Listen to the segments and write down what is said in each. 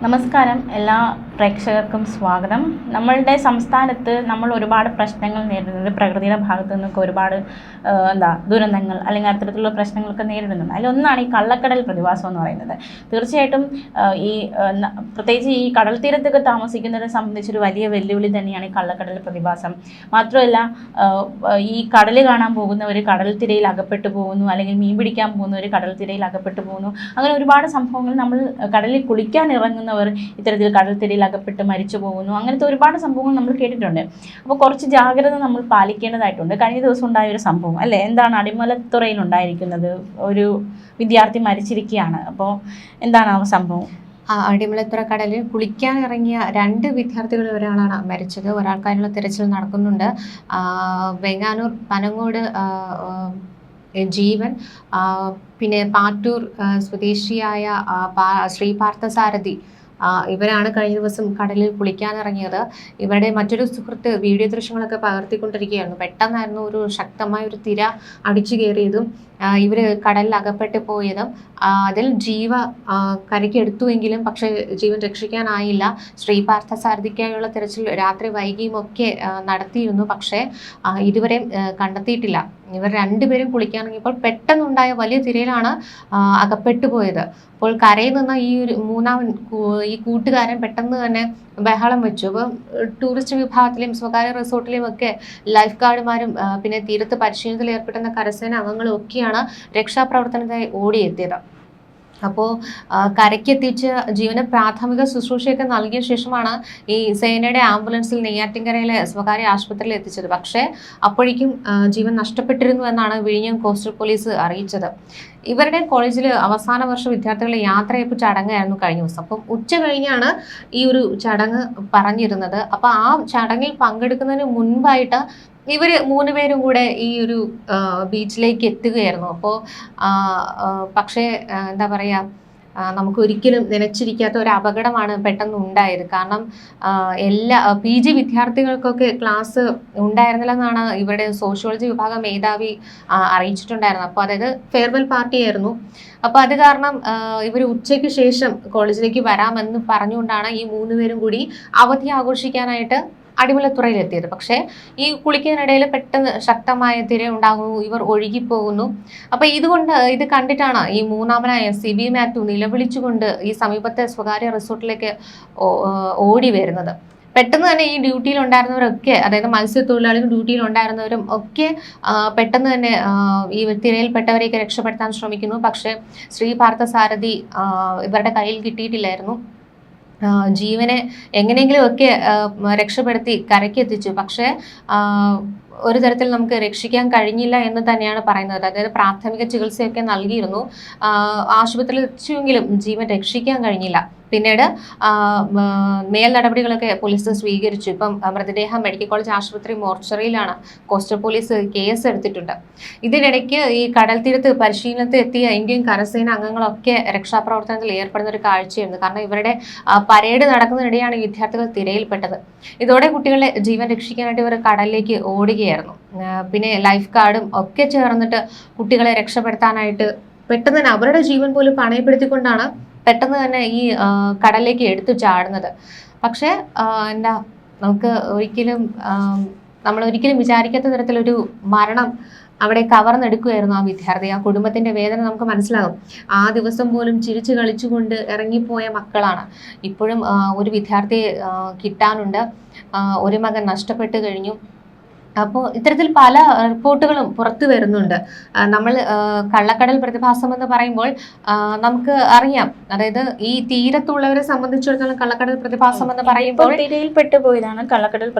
നമസ്കാരം, എല്ലാ പ്രേക്ഷകർക്കും സ്വാഗതം. നമ്മളുടെ സംസ്ഥാനത്ത് നമ്മൾ ഒരുപാട് പ്രശ്നങ്ങൾ നേരിടുന്നുണ്ട്. പ്രകൃതിയുടെ ഭാഗത്തു നിന്നൊക്കെ ഒരുപാട് ദുരന്തങ്ങൾ അല്ലെങ്കിൽ അത്തരത്തിലുള്ള പ്രശ്നങ്ങളൊക്കെ നേരിടുന്നുണ്ട്. അതിലൊന്നാണ് ഈ കള്ളക്കടൽ പ്രതിഭാസം എന്ന് പറയുന്നത്. തീർച്ചയായിട്ടും പ്രത്യേകിച്ച് ഈ കടൽ തീരത്തൊക്കെ താമസിക്കുന്നവരെ സംബന്ധിച്ചൊരു വലിയ വെല്ലുവിളി തന്നെയാണ് ഈ കള്ളക്കടൽ പ്രതിഭാസം. മാത്രമല്ല, ഈ കടൽ കാണാൻ പോകുന്നവർ കടൽ തിരയിൽ അകപ്പെട്ടു പോകുന്നു, അല്ലെങ്കിൽ മീൻ പിടിക്കാൻ പോകുന്നവർ കടൽ തിരയിൽ അകപ്പെട്ടു പോകുന്നു. അങ്ങനെ ഒരുപാട് സംഭവങ്ങൾ നമ്മൾ കടലിൽ കുളിക്കാൻ ഇറങ്ങുന്നവർ ഇത്തരത്തിൽ കടൽത്തിരയിൽ അകപ്പെട്ട് മരിച്ചു പോകുന്നു. അങ്ങനത്തെ ഒരുപാട് സംഭവങ്ങൾ നമ്മൾ കേട്ടിട്ടുണ്ട്. അപ്പോൾ കുറച്ച് ജാഗ്രത നമ്മൾ പാലിക്കേണ്ടതായിട്ടുണ്ട്. കഴിഞ്ഞ ദിവസം ഉണ്ടായ ഒരു സംഭവം അല്ലേ, എന്താണ് അടിമലത്തുറയിൽ ഉണ്ടായിരിക്കുന്നത്? ഒരു വിദ്യാർത്ഥി മരിച്ചിരിക്കുകയാണ്. അപ്പോൾ എന്താണ് ആ സംഭവം? അടിമലത്തുറ കടലിൽ കുളിക്കാൻ ഇറങ്ങിയ 2 വിദ്യാർത്ഥികളിൽ ഒരാളാണ് മരിച്ചത്. ഒരാൾക്കായുള്ള തിരച്ചിൽ നടക്കുന്നുണ്ട്. വെങ്ങാനൂർ പനങ്ങോട് ജീവൻ, പിന്നെ പാറ്റൂർ സ്വദേശിയായ ശ്രീ പാർത്ഥസാരഥി, ഇവരാണ് കഴിഞ്ഞ ദിവസം കടലിൽ കുളിക്കാനിറങ്ങിയത്. ഇവരുടെ മറ്റൊരു സുഹൃത്ത് വീഡിയോ ദൃശ്യങ്ങളൊക്കെ പകർത്തിക്കൊണ്ടിരിക്കുകയായിരുന്നു. പെട്ടെന്നായിരുന്നു ഒരു ശക്തമായ ഒരു തിര അടിച്ചു കയറിയതും ഇവർ കടലിൽ അകപ്പെട്ട് പോയതും. അതിൽ കരയ്ക്ക് എടുത്തുവെങ്കിലും പക്ഷേ ജീവൻ രക്ഷിക്കാനായില്ല. ശ്രീ പാർത്ഥസാരഥിക്കായുള്ള തിരച്ചിൽ രാത്രി വൈകിയും ഒക്കെ നടത്തിയിരുന്നു. പക്ഷേ ഇതുവരെയും കണ്ടെത്തിയിട്ടില്ല. ഇവർ 2 പേരും കുളിക്കാനിറങ്ങിയപ്പോൾ പെട്ടെന്നുണ്ടായ വലിയ തിരയിലാണ് അകപ്പെട്ടു പോയത്. അപ്പോൾ കരയിൽ നിന്ന് ഈ കൂട്ടുകാരൻ പെട്ടെന്ന് തന്നെ ബഹളം വെച്ചു. അപ്പോൾ ടൂറിസ്റ്റ് വിഭാഗത്തിലെയും സ്വകാര്യ റിസോർട്ടിലെയും ഒക്കെ ലൈഫ് ഗാർഡുമാരും പിന്നെ തീരത്ത് പരിശീലനത്തിൽ ഏർപ്പെടുന്ന കരസേന അംഗങ്ങളും ഒക്കെയാണ് രക്ഷാപ്രവർത്തനത്തിനായി ഓടിയെത്തിയത്. അപ്പോൾ കരയ്ക്കെത്തിച്ച് ജീവന് പ്രാഥമിക ശുശ്രൂഷയൊക്കെ നൽകിയ ശേഷമാണ് ഈ സേനയുടെ ആംബുലൻസിൽ നെയ്യാറ്റിൻകരയിലെ സ്വകാര്യ ആശുപത്രിയിൽ എത്തിച്ചത്. പക്ഷേ അപ്പോഴേക്കും ജീവൻ നഷ്ടപ്പെട്ടിരുന്നു എന്നാണ് വിഴിഞ്ഞം കോസ്റ്റൽ പോലീസ് അറിയിച്ചത്. ഇവരുടെ കോളേജിൽ അവസാന വർഷ വിദ്യാർത്ഥികളുടെ യാത്രയപ്പ് ചടങ്ങായിരുന്നു കഴിഞ്ഞ ദിവസം. അപ്പം ഉച്ച കഴിഞ്ഞാണ് ഈ ഒരു ചടങ്ങ് പറഞ്ഞിരുന്നത്. അപ്പോൾ ആ ചടങ്ങിൽ പങ്കെടുക്കുന്നതിന് മുൻപായിട്ട് ഇവർ 3 പേരും കൂടെ ഈ ഒരു ബീച്ചിലേക്ക് എത്തുകയായിരുന്നു. അപ്പോൾ പക്ഷേ എന്താ പറയുക, നമുക്ക് ഒരിക്കലും നനച്ചിരിക്കാത്ത ഒരു അപകടമാണ് പെട്ടെന്ന് ഉണ്ടായത്. കാരണം എല്ലാ PG വിദ്യാർത്ഥികൾക്കൊക്കെ ക്ലാസ് ഉണ്ടായിരുന്നില്ലെന്നാണ് ഇവരുടെ സോഷ്യോളജി വിഭാഗം മേധാവി അറിയിച്ചിട്ടുണ്ടായിരുന്നത്. അപ്പോൾ അതായത് ഫെയർവെൽ പാർട്ടി ആയിരുന്നു. അപ്പോൾ അത് കാരണം ഇവർ ഉച്ചയ്ക്ക് ശേഷം കോളേജിലേക്ക് വരാമെന്ന് പറഞ്ഞുകൊണ്ടാണ് ഈ 3 പേരും കൂടി അവധി ആഘോഷിക്കാനായിട്ട് അടിമലത്തുറയിലെത്തിയത്. പക്ഷേ ഈ കുളിക്കാനിടയിൽ പെട്ടെന്ന് ശക്തമായ തിര ഉണ്ടാകുന്നു, ഇവർ ഒഴുകിപ്പോകുന്നു. അപ്പോൾ ഇത് കണ്ടിട്ടാണ് ഈ മൂന്നാമനായ സിബി മാത്യു നിലവിളിച്ചുകൊണ്ട് ഈ സമീപത്തെ സ്വകാര്യ റിസോർട്ടിലേക്ക് ഓടി വരുന്നത്. പെട്ടെന്ന് തന്നെ ഈ ഡ്യൂട്ടിയിൽ ഉണ്ടായിരുന്നവരൊക്കെ, അതായത് മത്സ്യത്തൊഴിലാളികൾ ഡ്യൂട്ടിയിൽ ഉണ്ടായിരുന്നവരും ഒക്കെ പെട്ടെന്ന് തന്നെ ഈ തിരയിൽപ്പെട്ടവരെയൊക്കെ രക്ഷപ്പെടുത്താൻ ശ്രമിക്കുന്നു. പക്ഷേ ശ്രീ പാർത്ഥസാരഥി ഇവരുടെ കയ്യിൽ കിട്ടിയിട്ടില്ലായിരുന്നു. ജീവനെ എങ്ങനെയെങ്കിലും ഒക്കെ രക്ഷപ്പെടുത്തി കരയ്ക്ക് എത്തിച്ചു. പക്ഷേ ഒരു തരത്തിൽ നമുക്ക് രക്ഷിക്കാൻ കഴിഞ്ഞില്ല എന്ന് തന്നെയാണ് പറയുന്നത്. അതായത് പ്രാഥമിക ചികിത്സയൊക്കെ നൽകിയിരുന്നു, ആശുപത്രിയിൽ എത്തിച്ചുവെങ്കിലും ജീവൻ രക്ഷിക്കാൻ കഴിഞ്ഞില്ല. പിന്നീട് മേൽ നടപടികളൊക്കെ പോലീസ് സ്വീകരിച്ചു. ഇപ്പം മൃതദേഹം മെഡിക്കൽ കോളേജ് ആശുപത്രി മോർച്ചറിയിലാണ്. കോസ്റ്റൽ പോലീസ് കേസ് എടുത്തിട്ടുണ്ട്. ഇതിനിടയ്ക്ക് ഈ കടൽ തീരത്ത് പരിശീലനത്തിൽ എത്തിയ ഇന്ത്യൻ കരസേന അംഗങ്ങളൊക്കെ രക്ഷാപ്രവർത്തനത്തിൽ ഏർപ്പെടുന്ന ഒരു കാഴ്ചയായിരുന്നു. കാരണം ഇവരുടെ പരേഡ് നടക്കുന്നതിനിടെയാണ് ഈ വിദ്യാർത്ഥികൾ തിരയിൽപ്പെട്ടത്. ഇതോടെ കുട്ടികളെ ജീവൻ രക്ഷിക്കാനായിട്ട് ഇവർ കടലിലേക്ക് ഓടുകയായിരുന്നു. പിന്നെ ലൈഫ് ഗാർഡും ഒക്കെ ചേർന്നിട്ട് കുട്ടികളെ രക്ഷപ്പെടുത്താനായിട്ട് പെട്ടെന്ന് തന്നെ അവരുടെ ജീവൻ പോലും പണയപ്പെടുത്തിക്കൊണ്ടാണ് പെട്ടെന്ന് തന്നെ ഈ കടലിലേക്ക് എടുത്തു ചാടുന്നത്. പക്ഷേ നമുക്ക് നമ്മൾ ഒരിക്കലും വിചാരിക്കാത്ത തരത്തിലൊരു മരണം അവിടെ കവർന്നെടുക്കുകയായിരുന്നു ആ വിദ്യാർത്ഥി. ആ കുടുംബത്തിന്റെ വേദന നമുക്ക് മനസ്സിലാകും. ആ ദിവസം പോലും ചിരിച്ചു കളിച്ചുകൊണ്ട് ഇറങ്ങിപ്പോയ മക്കളാണ്. ഇപ്പോഴും ഒരു വിദ്യാർത്ഥിയെ കിട്ടാനുണ്ട്. ഒരു മകൻ നഷ്ടപ്പെട്ടു കഴിഞ്ഞു. അപ്പോൾ ഇത്തരത്തിൽ പല റിപ്പോർട്ടുകളും പുറത്തു വരുന്നുണ്ട്. നമ്മൾ കള്ളക്കടൽ പ്രതിഭാസം എന്ന് പറയുമ്പോൾ നമുക്ക് അറിയാം, അതായത് ഈ തീരത്തുള്ളവരെ സംബന്ധിച്ചിടത്തോളം കള്ളക്കടൽ പ്രതിഭാസം എന്ന് പറയുമ്പോൾ തിരയിൽപ്പെട്ടു പോയതാണ് കള്ളക്കടൽ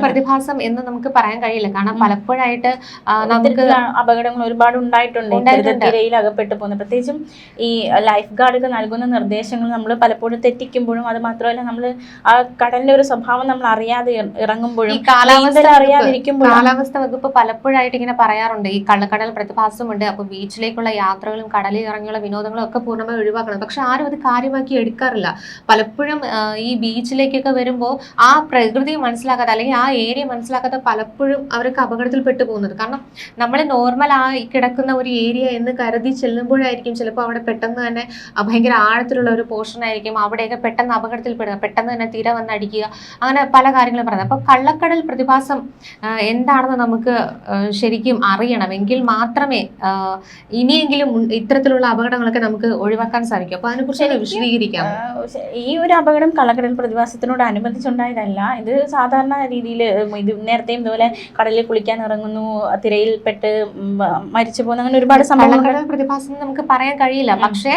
പ്രതിഭാസം എന്ന് നമുക്ക് പറയാൻ കഴിയില്ല. കാരണം പലപ്പോഴായിട്ട് നമുക്ക് അപകടങ്ങൾ ഒരുപാട് ഉണ്ടായിട്ടുണ്ട് തിരയിൽ അകപ്പെട്ടു പോകുന്നത്. പ്രത്യേകിച്ചും ഈ ലൈഫ് ഗാർഡൊക്കെ നൽകുന്ന നിർദ്ദേശങ്ങൾ നമ്മൾ പലപ്പോഴും തെറ്റിക്കുമ്പോഴും, അത് മാത്രമല്ല നമ്മൾ ആ കടലിന്റെ ഒരു സ്വഭാവം നമ്മൾ അറിയാതെ ഇറങ്ങുമ്പോഴും, കാലാവസ്ഥ അറിയാതെ കാലാവസ്ഥ വകുപ്പ് പലപ്പോഴായിട്ട് ഇങ്ങനെ പറയാറുണ്ട്, ഈ കള്ളക്കടൽ പ്രതിഭാസമുണ്ട്, അപ്പൊ ബീച്ചിലേക്കുള്ള യാത്രകളും കടലിൽ ഇറങ്ങിയുള്ള വിനോദങ്ങളും ഒക്കെ പൂർണ്ണമായി ഒഴിവാക്കണം. പക്ഷെ ആരും അത് കാര്യമാക്കി എടുക്കാറില്ല. പലപ്പോഴും ഈ ബീച്ചിലേക്കൊക്കെ വരുമ്പോൾ ആ പ്രകൃതി മനസ്സിലാക്കാതെ അല്ലെങ്കിൽ ആ ഏരിയ മനസ്സിലാക്കാതെ പലപ്പോഴും അവർക്ക് അപകടത്തിൽപ്പെട്ടു പോകുന്നത്. കാരണം നമ്മൾ നോർമൽ ആയി കിടക്കുന്ന ഒരു ഏരിയ എന്ന് കരുതി ചെല്ലുമ്പോഴായിരിക്കും ചിലപ്പോൾ അവിടെ പെട്ടെന്ന് തന്നെ ഭയങ്കര ആഴത്തിലുള്ള ഒരു പോർഷൻ ആയിരിക്കും, അവിടെയൊക്കെ പെട്ടെന്ന് അപകടത്തിൽപ്പെടുക, പെട്ടെന്ന് തന്നെ തിര വന്നടിക്കുക, അങ്ങനെ പല കാര്യങ്ങളും പറയുന്നത്. അപ്പോൾ കള്ളക്കടൽ പ്രതിഭാസം എന്താണെന്ന് നമുക്ക് ശരിക്കും അറിയണമെങ്കിൽ മാത്രമേ ഇനിയെങ്കിലും ഇത്തരത്തിലുള്ള അപകടങ്ങളൊക്കെ നമുക്ക് ഒഴിവാക്കാൻ സാധിക്കും. അപ്പോൾ അതിനെക്കുറിച്ച് വിശദീകരിക്കാം. ഈ ഒരു അപകടം കള്ളക്കടൽ പ്രതിഭാസത്തിനോട് അനുബന്ധിച്ചുണ്ടായതല്ല. ഇത് സാധാരണ രീതിയിൽ ഇത് നേരത്തെയും ഇതുപോലെ കടലിൽ കുളിക്കാൻ ഇറങ്ങുന്നു, തിരയിൽപ്പെട്ട് മരിച്ചു പോകുന്ന അങ്ങനെ ഒരുപാട് സംഭവങ്ങൾ കള്ളക്കടൽ പ്രതിഭാസം നമുക്ക് പറയാൻ കഴിയില്ല. പക്ഷേ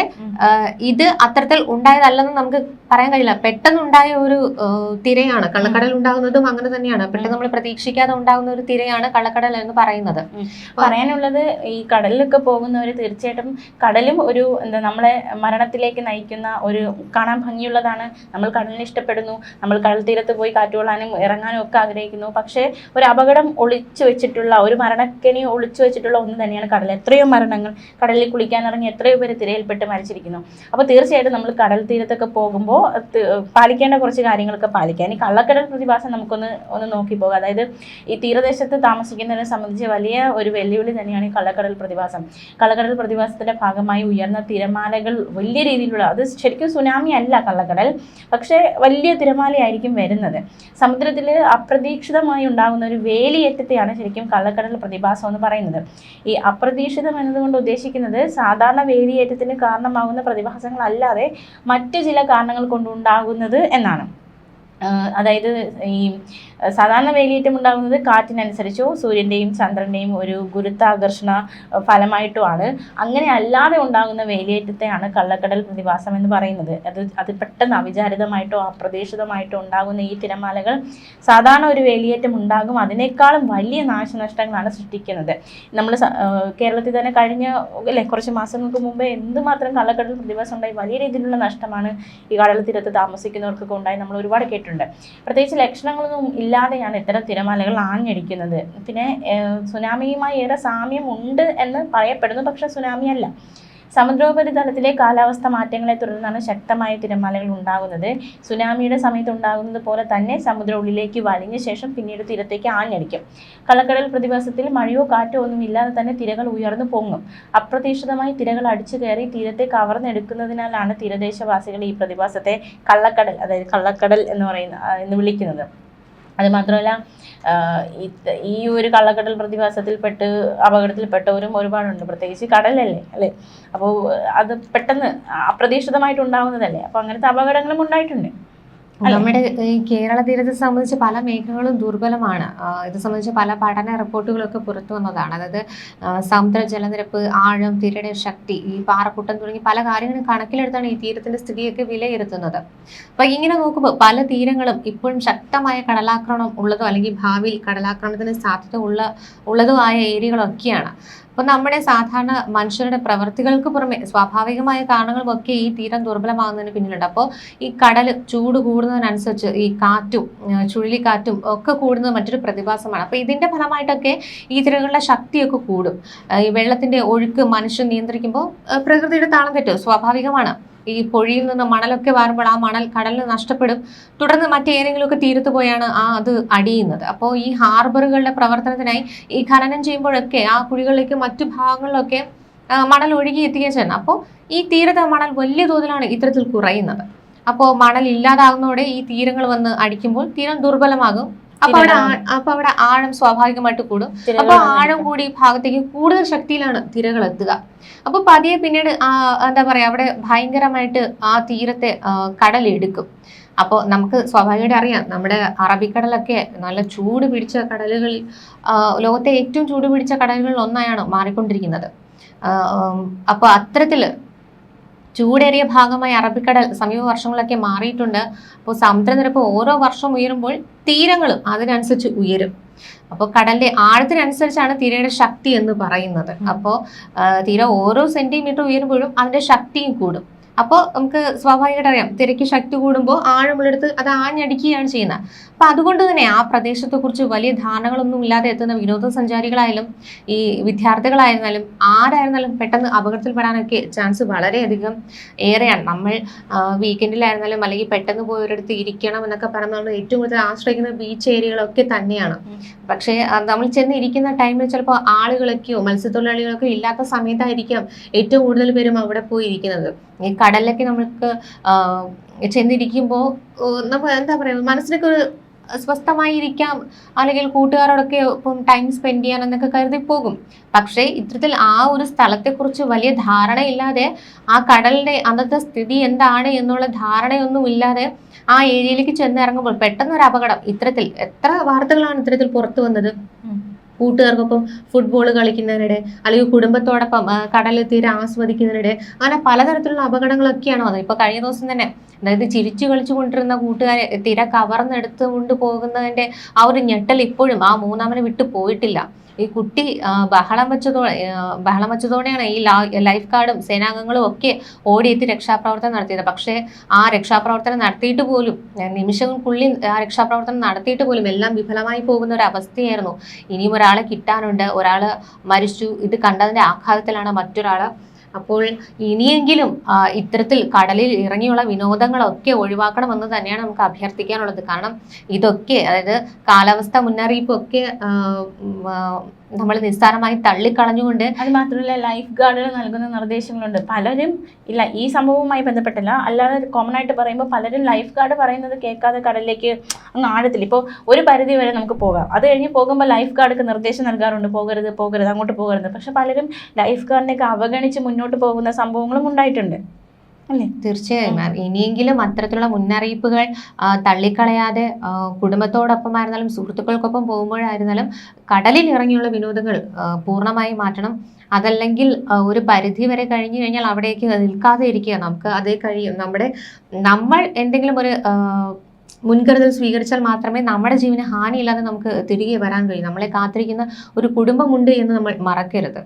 ഇത് അത്തരത്തിൽ ഉണ്ടായതല്ലെന്ന് നമുക്ക് പറയാൻ കഴിയില്ല. പെട്ടെന്നുണ്ടായ ഒരു തിരയാണ് കള്ളക്കടൽ ഉണ്ടാകുന്നതും അങ്ങനെ തന്നെയാണ്. പെട്ടെന്ന് നമ്മൾ പ്രതീക്ഷിക്കാതെ ഉണ്ടാകുന്ന ഒരു തിരയാണ് കള്ളക്കടൽ എന്ന് പറയുന്നത്. പറയാനുള്ളത് ഈ കടലിലൊക്കെ പോകുന്നവർ തീർച്ചയായിട്ടും കടലും ഒരു എന്താ നമ്മളെ മരണത്തിലേക്ക് നയിക്കുന്ന ഒരു കാണാൻ ഭംഗിയുള്ളതാണ്. നമ്മൾ കടലിനെ ഇഷ്ടപ്പെടുന്നു, നമ്മൾ കടൽ തീരത്ത് പോയി കാറ്റുകൊള്ളാനും ഇറങ്ങാനും ഒക്കെ ആഗ്രഹിക്കുന്നു. പക്ഷേ ഒരു അപകടം ഒളിച്ചു വെച്ചിട്ടുള്ള ഒരു മരണക്കെണി ഒളിച്ചു വെച്ചിട്ടുള്ള ഒന്ന് തന്നെയാണ് കടൽ. എത്രയോ മരണങ്ങൾ കടലിൽ കുളിക്കാനിറങ്ങി എത്രയോ പേര് തിരയിൽപ്പെട്ട് മരിച്ചിരിക്കുന്നു. അപ്പോൾ തീർച്ചയായിട്ടും നമ്മൾ കടൽ തീരത്തൊക്കെ പോകുമ്പോൾ പാലിക്കേണ്ട കുറച്ച് കാര്യങ്ങളൊക്കെ പാലിക്കാം. ഇനി കള്ളക്കടൽ പ്രതിഭാസം നമുക്കൊന്ന് നോക്കി പോകാം. അതായത് ഈ തീരദേശത്ത് താമസിക്കുന്നതിനെ സംബന്ധിച്ച് വലിയ ഒരു വെല്ലുവിളി തന്നെയാണ് ഈ കള്ളക്കടൽ പ്രതിഭാസം. കള്ളക്കടൽ പ്രതിഭാസത്തിന്റെ ഭാഗമായി ഉയർന്ന തിരമാലകൾ വലിയ രീതിയിലുള്ള, അത് ശരിക്കും സുനാമി അല്ല കള്ളക്കടൽ, പക്ഷേ വലിയ തിരമാലയായിരിക്കും വരുന്നത്. സമുദ്രത്തിൽ അപ്രതീക്ഷിതമായി ഉണ്ടാകുന്ന ഒരു വേലിയേറ്റത്തെയാണ് ശരിക്കും കള്ളക്കടൽ പ്രതിഭാസം എന്ന് പറയുന്നത്. ഈ അപ്രതീക്ഷിതം എന്നതുകൊണ്ട് ഉദ്ദേശിക്കുന്നത് സാധാരണ വേലിയേറ്റത്തിന് കാരണമാകുന്ന പ്രതിഭാസങ്ങളല്ലാതെ മറ്റ് ചില കാരണങ്ങൾ കൊണ്ടുണ്ടാകുന്നത് എന്നാണ്. അതായത് ഈ സാധാരണ വേലിയേറ്റം ഉണ്ടാകുന്നത് കാറ്റിനനുസരിച്ചോ സൂര്യൻ്റെയും ചന്ദ്രൻ്റെയും ഒരു ഗുരുത്വാകർഷണ ഫലമായിട്ടുമാണ്. അങ്ങനെ അല്ലാതെ ഉണ്ടാകുന്ന വേലിയേറ്റത്തെയാണ് കള്ളക്കടൽ പ്രതിഭാസം എന്ന് പറയുന്നത്. അത് പെട്ടെന്ന് അവിചാരിതമായിട്ടോ അപ്രതീക്ഷിതമായിട്ടോ ഉണ്ടാകുന്ന ഈ തിരമാലകൾ സാധാരണ ഒരു വേലിയേറ്റം ഉണ്ടാകും അതിനേക്കാളും വലിയ നാശനഷ്ടങ്ങളാണ് സൃഷ്ടിക്കുന്നത്. നമ്മൾ കേരളത്തിൽ തന്നെ കഴിഞ്ഞ കുറച്ച് മാസങ്ങൾക്ക് മുമ്പേ എന്തുമാത്രം കള്ളക്കടൽ പ്രതിഭാസം ഉണ്ടായി വലിയ രീതിയിലുള്ള നഷ്ടമാണ് ഈ കടൽ തീരത്ത് താമസിക്കുന്നവർക്കൊക്കെ ഉണ്ടായി നമ്മൾ ഒരുപാട് കേട്ടിട്ടുണ്ട്. പ്രത്യേകിച്ച് ലക്ഷണങ്ങളൊന്നും ഇല്ലാതെയാണ് ഇത്തരം തിരമാലകൾ ആഞ്ഞടിക്കുന്നത്. പിന്നെ സുനാമിയുമായി ഏറെ സാമ്യം ഉണ്ട് എന്ന് പറയപ്പെടുന്നു, പക്ഷെ സുനാമി അല്ല. സമുദ്രോപരിതലത്തിലെ കാലാവസ്ഥ മാറ്റങ്ങളെ തുടർന്നാണ് ശക്തമായ തിരമാലകൾ ഉണ്ടാകുന്നത്. സുനാമിയുടെ സമയത്ത് ഉണ്ടാകുന്നത് പോലെ തന്നെ സമുദ്ര ഉള്ളിലേക്ക് വലിഞ്ഞ ശേഷം പിന്നീട് തീരത്തേക്ക് ആഞ്ഞടിക്കും. കള്ളക്കടൽ പ്രതിഭാസത്തിൽ മഴയോ കാറ്റോ ഒന്നും ഇല്ലാതെ തന്നെ തിരകൾ ഉയർന്നു പൊങ്ങും. അപ്രതീക്ഷിതമായി തിരകൾ അടിച്ചു കയറി തീരത്തെ കവർന്നെടുക്കുന്നതിനാലാണ് തീരദേശവാസികൾ ഈ പ്രതിഭാസത്തെ കള്ളക്കടൽ, അതായത് കള്ളക്കടൽ എന്ന് വിളിക്കുന്നത്. അതുമാത്രമല്ല ഈ ഒരു കള്ളക്കടൽ പ്രതിഭാസത്തിൽപ്പെട്ട് അപകടത്തിൽപ്പെട്ടവരും ഒരുപാടുണ്ട്. പ്രത്യേകിച്ച് കടലല്ലേ അല്ലേ, അപ്പോൾ അത് പെട്ടെന്ന് അപ്രതീക്ഷിതമായിട്ടുണ്ടാകുന്നതല്ലേ, അപ്പോൾ അങ്ങനത്തെ അപകടങ്ങളും ഉണ്ടായിട്ടുണ്ട്. നമ്മുടെ ഈ കേരള തീരത്തെ സംബന്ധിച്ച് പല മേഖലകളും ദുർബലമാണ്. ഇത് സംബന്ധിച്ച് പല പഠന റിപ്പോർട്ടുകളൊക്കെ പുറത്തു വന്നതാണ്. അതായത് സമുദ്ര ജലനിരപ്പ്, ആഴം, തിരയുടെ ശക്തി, ഈ പാറക്കൂട്ടം തുടങ്ങി പല കാര്യങ്ങളും കണക്കിലെടുത്താണ് ഈ തീരത്തിന്റെ സ്ഥിതിയൊക്കെ വിലയിരുത്തുന്നത്. അപ്പൊ ഇങ്ങനെ നോക്കുമ്പോൾ പല തീരങ്ങളും ഇപ്പോഴും ശക്തമായ കടലാക്രമണം ഉള്ളതോ അല്ലെങ്കിൽ ഭാവിയിൽ കടലാക്രമണത്തിന് സാധ്യത ഉള്ളതോ ആയ ഏരിയകളൊക്കെയാണ്. അപ്പോൾ നമ്മുടെ സാധാരണ മനുഷ്യരുടെ പ്രവൃത്തികൾക്ക് പുറമെ സ്വാഭാവികമായ കാരണങ്ങളുമൊക്കെ ഈ തീരം ദുർബലമാകുന്നതിന് പിന്നിലുണ്ട്. അപ്പോൾ ഈ കടൽ ചൂട് കൂടുന്നതിനനുസരിച്ച് ഈ കാറ്റും ചുഴലിക്കാറ്റും ഒക്കെ കൂടുന്നത് മറ്റൊരു പ്രതിഭാസമാണ്. അപ്പോൾ ഇതിൻ്റെ ഫലമായിട്ടൊക്കെ ഈ തിരകളുടെ ശക്തിയൊക്കെ കൂടും. ഈ വെള്ളത്തിൻ്റെ ഒഴുക്ക് മനുഷ്യൻ നിയന്ത്രിക്കുമ്പോൾ പ്രകൃതിയുടെ താളം തെറ്റും സ്വാഭാവികമാണ്. ഈ പൊഴിയിൽ നിന്ന് മണലൊക്കെ വാരുമ്പോൾ ആ മണൽ കടലിന് നഷ്ടപ്പെടും. തുടർന്ന് മറ്റേതെങ്കിലുമൊക്കെ തീരത്ത് പോയാണ് അത് അടിയുന്നത്. അപ്പോൾ ഈ ഹാർബറുകളുടെ പ്രവർത്തനത്തിനായി ഈ ഖനനം ചെയ്യുമ്പോഴൊക്കെ ആ കുഴികളിലേക്ക് മറ്റു ഭാഗങ്ങളിലൊക്കെ മണൽ ഒഴുകി എത്തിക്കാൻ ചെയ്യണം. അപ്പോൾ ഈ തീരത്തെ മണൽ വലിയ തോതിലാണ് ഇത്തരത്തിൽ കുറയുന്നത്. അപ്പോൾ മണൽ ഇല്ലാതാകുന്നതോടെ ഈ തീരങ്ങൾ വന്ന് അടിക്കുമ്പോൾ തീരം ദുർബലമാകും. അപ്പൊ അവിടെ ആഴം സ്വാഭാവികമായിട്ട് കൂടും. അപ്പൊ ആഴം കൂടി ഈ ഭാഗത്തേക്ക് കൂടുതൽ ശക്തിയിലാണ് തിരകൾ എത്തുക. അപ്പൊ പതിയെ പിന്നീട് എന്താ പറയാ, അവിടെ ഭയങ്കരമായിട്ട് ആ തീരത്തെ കടലെടുക്കും. അപ്പോൾ നമുക്ക് സ്വാഭാവികമായിട്ട് അറിയാം, നമ്മുടെ അറബിക്കടലൊക്കെ നല്ല ചൂട് പിടിച്ച കടലുകളിൽ, ലോകത്തെ ഏറ്റവും ചൂട് പിടിച്ച കടലുകളിൽ ഒന്നായാണ് മാറിക്കൊണ്ടിരിക്കുന്നത്. അപ്പോൾ അത്തരത്തില് ചൂടേറിയ ഭാഗമായി അറബിക്കടൽ സമീപ വർഷങ്ങളിലൊക്കെ മാറിയിട്ടുണ്ട്. അപ്പോൾ സമുദ്രനിരപ്പ് ഓരോ വർഷവും ഉയരുമ്പോൾ തീരങ്ങളും അതിനനുസരിച്ച് ഉയരും. അപ്പോൾ കടലിന്റെ ആഴത്തിനനുസരിച്ചാണ് തിരയുടെ ശക്തി എന്ന് പറയുന്നത്. അപ്പോൾ തീര ഓരോ സെന്റിമീറ്റർ ഉയരുമ്പോഴും അതിന്റെ ശക്തിയും കൂടും. അപ്പോൾ നമുക്ക് സ്വാഭാവികമായിട്ട് അറിയാം, തിരക്ക് ശക്തി കൂടുമ്പോൾ ആഴമുള്ളെടുത്ത് അത് ആഞ്ഞടിക്കുകയാണ് ചെയ്യുന്നത്. അപ്പം അതുകൊണ്ട് തന്നെ ആ പ്രദേശത്തെക്കുറിച്ച് വലിയ ധാരണകളൊന്നും ഇല്ലാതെ എത്തുന്ന വിനോദസഞ്ചാരികളായാലും ഈ വിദ്യാർത്ഥികളായിരുന്നാലും ആരായിരുന്നാലും പെട്ടെന്ന് അപകടത്തിൽപ്പെടാനൊക്കെ ചാൻസ് വളരെയധികം ഏറെയാണ്. നമ്മൾ വീക്കെൻഡിലായിരുന്നാലും അല്ലെങ്കിൽ പെട്ടെന്ന് പോയി ഒരിടത്ത് ഇരിക്കണം എന്നൊക്കെ പറഞ്ഞാൽ നമ്മൾ ഏറ്റവും കൂടുതൽ ആശ്രയിക്കുന്ന ബീച്ച് ഏരിയകളൊക്കെ തന്നെയാണ്. പക്ഷേ നമ്മൾ ചെന്ന് ഇരിക്കുന്ന ടൈമിൽ ചിലപ്പോൾ ആളുകളൊക്കെയോ മത്സ്യത്തൊഴിലാളികളൊക്കെ ഇല്ലാത്ത സമയത്തായിരിക്കാം ഏറ്റവും കൂടുതൽ പേരും അവിടെ പോയി ഇരിക്കുന്നത്. ഈ കടലിലൊക്കെ നമുക്ക് ചെന്നിരിക്കുമ്പോൾ നമ്മൾ എന്താ പറയുക, മനസ്സിനൊക്കെ ഒരു സ്വസ്ഥമായിരിക്കാം, അല്ലെങ്കിൽ കൂട്ടുകാരോടൊക്കെ ഇപ്പം ടൈം സ്പെൻഡ് ചെയ്യാൻ എന്നൊക്കെ കരുതി പോകും. പക്ഷേ ഇത്തരത്തിൽ ആ ഒരു സ്ഥലത്തെക്കുറിച്ച് വലിയ ധാരണയില്ലാതെ, ആ കടലിൻ്റെ അന്നത്തെ സ്ഥിതി എന്താണ് എന്നുള്ള ധാരണയൊന്നും ഇല്ലാതെ ആ ഏരിയയിലേക്ക് ചെന്നിറങ്ങുമ്പോൾ പെട്ടെന്നൊരു അപകടം. ഇത്തരത്തിൽ എത്ര വാർത്തകളാണ് ഇത്തരത്തിൽ പുറത്തു വന്നത്. കൂട്ടുകാർക്കൊപ്പം ഫുട്ബോൾ കളിക്കുന്നതിനിടെ അല്ലെങ്കിൽ കുടുംബത്തോടൊപ്പം കടലിൽ തീരെ ആസ്വദിക്കുന്നതിനിടെ അങ്ങനെ പലതരത്തിലുള്ള അപകടങ്ങളൊക്കെയാണ് വന്നത്. ഇപ്പോൾ കഴിഞ്ഞ ദിവസം തന്നെ, അതായത് ചിരിച്ചു കളിച്ചു കൊണ്ടിരുന്ന കൂട്ടുകാരെ തിര കവർന്നെടുത്തുകൊണ്ട് പോകുന്നതിൻ്റെ ആ ഒരു ഞെട്ടൽ ഇപ്പോഴും ആ മൂന്നാമനെ വിട്ടു പോയിട്ടില്ല. ഈ കുട്ടി ബഹളം വെച്ചതോടെയാണ് ഈ ലൈഫ് ഗാർഡും സേനാംഗങ്ങളും ഒക്കെ ഓടിയെത്തി രക്ഷാപ്രവർത്തനം നടത്തിയത്. പക്ഷേ ആ രക്ഷാപ്രവർത്തനം നടത്തിയിട്ട് പോലും, നിമിഷങ്ങൾക്കുള്ളിൽ ആ രക്ഷാപ്രവർത്തനം നടത്തിയിട്ട് പോലും എല്ലാം വിഫലമായി പോകുന്ന ഒരു അവസ്ഥയായിരുന്നു. ഇനിയും ഒരാളെ കിട്ടാനുണ്ട്, ഒരാൾ മരിച്ചു. ഇത് കണ്ടതിൻ്റെ ആഘാതത്തിലാണ് മറ്റൊരാൾ. അപ്പോൾ ഇനിയെങ്കിലും ഇത്തരത്തിൽ കടലിൽ ഇറങ്ങിയുള്ള വിനോദങ്ങളൊക്കെ ഒഴിവാക്കണമെന്ന് തന്നെയാണ് നമുക്ക് അഭ്യർത്ഥിക്കാനുള്ളത്. കാരണം ഇതൊക്കെ, അതായത് കാലാവസ്ഥ മുന്നറിയിപ്പൊക്കെ നമ്മൾ നിസ്സാരമായി തള്ളിക്കളഞ്ഞുകൊണ്ട്, അത് മാത്രമല്ല ലൈഫ് ഗാർഡുകൾ നൽകുന്ന നിർദ്ദേശങ്ങളുണ്ട്. പലരും ഇല്ല, ഈ സംഭവവുമായി ബന്ധപ്പെട്ടല്ല, അല്ലാതെ കോമൺ ആയിട്ട് പറയുമ്പോൾ പലരും ലൈഫ് ഗാർഡ് പറയുന്നത് കേൾക്കാതെ കടലിലേക്ക് അങ്ങ് ആഴത്തില്ല. ഇപ്പോൾ ഒരു പരിധി വരെ നമുക്ക് പോകാം, അത് കഴിഞ്ഞ് പോകുമ്പോൾ ലൈഫ് ഗാർഡൊക്കെ നിർദ്ദേശം നൽകാറുണ്ട്, പോകരുത് അങ്ങോട്ട് പോകരുത്. പക്ഷെ പലരും ലൈഫ് ഗാർഡിനെയൊക്കെ അവഗണിച്ച് മുന്നോട്ട് പോകുന്ന സംഭവങ്ങളും ഉണ്ടായിട്ടുണ്ട്, അല്ലേ? തീർച്ചയായും. ഇനിയെങ്കിലും അത്തരത്തിലുള്ള മുന്നറിയിപ്പുകൾ തള്ളിക്കളയാതെ കുടുംബത്തോടൊപ്പം ആയിരുന്നാലും സുഹൃത്തുക്കൾക്കൊപ്പം പോകുമ്പോഴായിരുന്നാലും കടലിൽ ഇറങ്ങിയുള്ള വിനോദങ്ങൾ പൂർണ്ണമായി മാറ്റണം. അതല്ലെങ്കിൽ ഒരു പരിധി വരെ കഴിഞ്ഞു കഴിഞ്ഞാൽ അവിടേക്ക് നിൽക്കാതെ ഇരിക്കുക. നമുക്ക് അതേ കഴിയും. നമ്മൾ എന്തെങ്കിലും ഒരു മുൻകരുതൽ സ്വീകരിച്ചാൽ മാത്രമേ നമ്മുടെ ജീവന് ഹാനിയില്ലാതെ നമുക്ക് തിരികെ വരാൻ കഴിയൂ. നമ്മളെ കാത്തിരിക്കുന്ന ഒരു കുടുംബമുണ്ട് എന്ന് നമ്മൾ മറക്കരുത്.